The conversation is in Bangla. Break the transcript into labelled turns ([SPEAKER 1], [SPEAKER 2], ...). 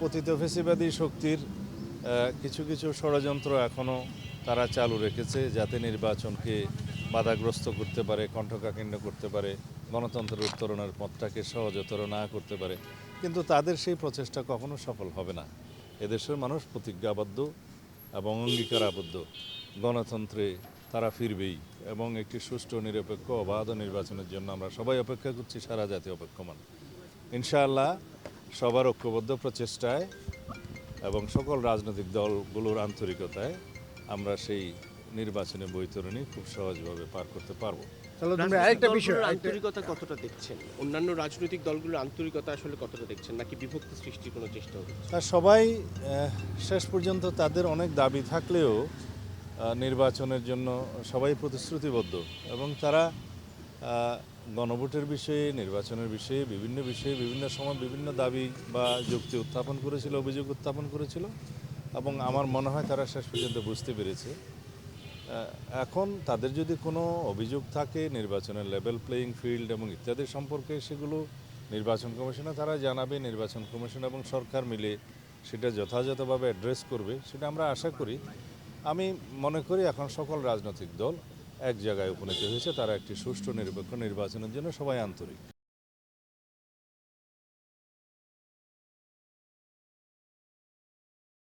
[SPEAKER 1] পতিত ফেসিবাদী শক্তির কিছু কিছু ষড়যন্ত্র এখনও তারা চালু রেখেছে, যাতে নির্বাচনকে বাধাগ্রস্ত করতে পারে, কণ্ঠকাঠিন্য করতে পারে, গণতন্ত্রের উত্তরণের পথটাকে সহজতর না করতে পারে। কিন্তু তাদের সেই প্রচেষ্টা কখনো সফল হবে না। এদেশের মানুষ প্রতিজ্ঞাবদ্ধ এবং অঙ্গীকারাবদ্ধ, গণতন্ত্রে তারা ফিরবেই এবং একটি সুষ্ঠু নিরপেক্ষ অবাধ নির্বাচনের জন্য আমরা সবাই অপেক্ষা করছি, সারা জাতি অপেক্ষমান। ইনশাআল্লাহ সবার ঐক্যবদ্ধ প্রচেষ্টায় এবং সকল রাজনৈতিক দলগুলোর আন্তরিকতায় আমরা সেই নির্বাচনী বৈতরণী খুব সহজভাবে পার করতে পারবো।
[SPEAKER 2] আরেকটা বিষয়, আন্তরিকতা কতটা দেখছেন? অন্যান্য রাজনৈতিক দলগুলোর আন্তরিকতা আসলে কতটা দেখছেন, নাকি বিভক্তি সৃষ্টির কোনো চেষ্টা হচ্ছে?
[SPEAKER 1] সবাই শেষ পর্যন্ত তাদের অনেক দাবি থাকলেও নির্বাচনের জন্য সবাই প্রতিশ্রুতিবদ্ধ এবং তারা গণভোটের বিষয়ে, নির্বাচনের বিষয়ে বিভিন্ন সময় বিভিন্ন দাবি বা যুক্তি উত্থাপন করেছিল, অভিযোগ উত্থাপন করেছিল এবং আমার মনে হয় তারা শেষ পর্যন্ত বুঝতে পেরেছে। এখন তাদের যদি কোনো অভিযোগ থাকে নির্বাচনের লেভেল প্লেয়িং ফিল্ড এবং ইত্যাদি সম্পর্কে, সেগুলো নির্বাচন কমিশনে তারা জানাবে। নির্বাচন কমিশন এবং সরকার মিলে সেটা যথাযথভাবে অ্যাড্রেস করবে, সেটা আমরা আশা করি। আমি মনে করি এখন সকল রাজনৈতিক দল এক জায়গায় উপনীত হয়েছে, তারা একটি সুষ্ঠু নিরপেক্ষ নির্বাচনের জন্য সবাই আন্তরিক।